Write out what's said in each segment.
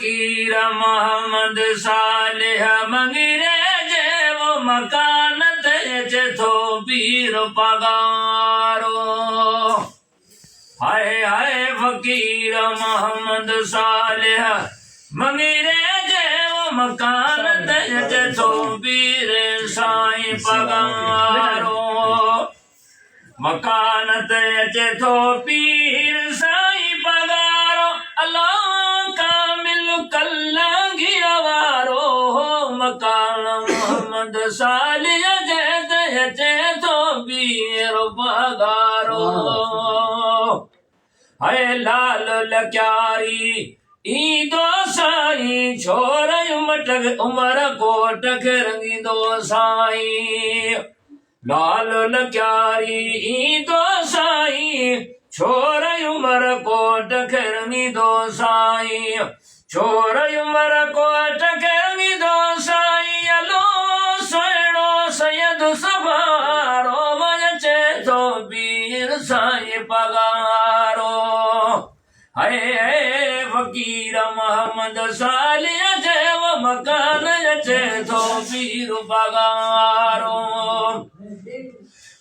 फकीर मोहम्मद सालिह मंगिरे जे वो मकान ते थो पीर पगारो हाय हाय फकीर मोहम्मद सालिह मंगिरे जे वो मकान ते थो पीर साईं पगारो मकान ते थो पीर साईं पगारो अल्लाह कामिल कल्लंगी वारो मकान मोहम्मद सालिह जे थो पीर पगारो हाय लाल लक्यारी ईंदो साईं छोर उमर कोट खे रंगींदो साईं लाल लक्यारी ईंदो साईं छोर उमर कोट खे रंगींदो साईं छोर उमर कोट खे रंगींदो साईं अलो सुहिणो सैयद सवारो अचे थो पीर साईं पगारो हाय फकीर मोहम्मद सालिह जे वो मकान अचे थो पीर पगारो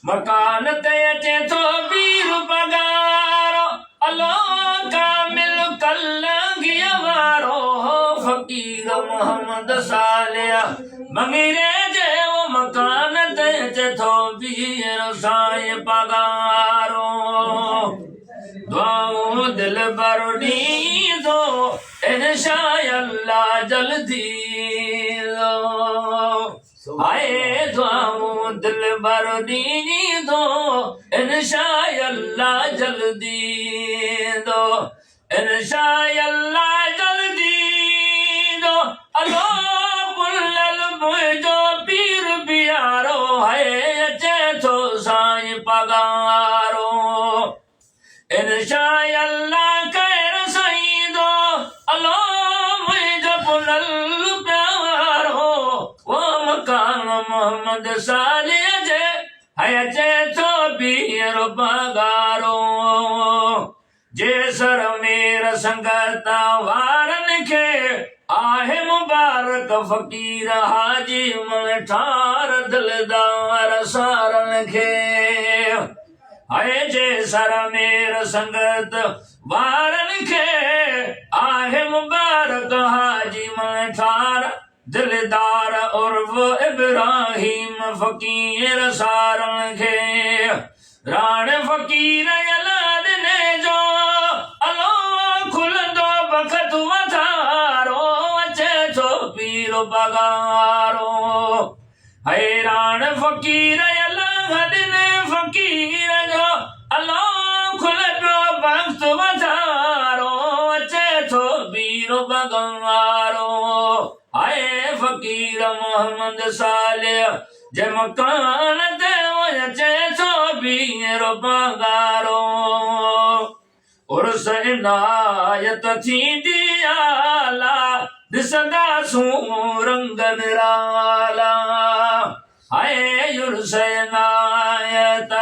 मकान ते अचे थो पीर पगारो अल्लाह कामिल कल्लंगी वारो फकीर मोहम्मद सालिह मंगिरे जे वो मकान ते अचे थो पीर साईं पगारो दुआऊं दिल भर ॾींदो इंशाअल्लाह जल्दी हाय दुआऊं दिल भर ॾींदो इंशाअल्लाह जल्दी इंशाअल्लाह जल्दी अल्लाह पुल्लल मुंहिंजो पीर बियारो हाय अचे थो साईं पगारो इंशाअल्लाह खैर सईंदो अल्लाह मुंहिंजो पुल्लल प्यारो वो मकान मोहम्मद सालिह जे हाय अचे थो पीर पगारो जे सर मेर संगत वारनि खे आहे मुबारक फकीर हाजी मन ठार दिलदार सारनि खे हाय जे सर मेर संगत वारनि खे आहे मुबारक हाजी मन ठार दिलदार उर्फ इब्राहिम फकीर सारनि खे राण फकीर ॾिने जो अलो खुलंदो बख़त वधारो अचे थो पीर पगारो हैरान फकीर ॾिने फकीर जो अलो खुलंदो बख़्त वधारो अचे थो पीर पगारो हाय फकीर मोहम्मद सालिह जे मकान ते अचे थो पीर पगारो उर्स इनायत थींदी आला ॾिसंदासूं रंग निराला हाय उर्स इनायत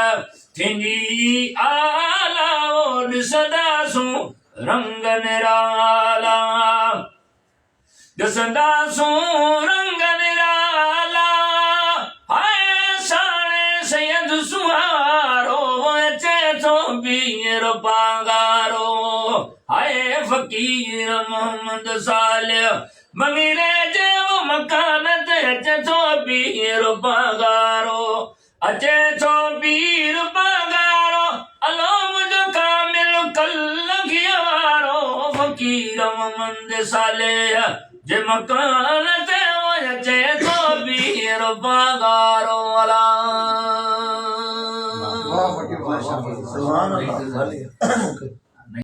थींदी आला ॾिसंदासूं रंग निराला ॾिसंदासूं रंग निराला हाय साणे सैयद सुहारो अचे थो पीर पगारो हाय फकीर मोहम्मद सालिह मंगिरे जे वो मकान ते अचे थो पीर पगारो अचे थो पीर पगारो अलो मुंहिंजो कामिल कल्लंगी वारो फकीर मोहम्मद सालिह जे मकान ते अचे थो पीर पगारो अला सुभान अल्लाह।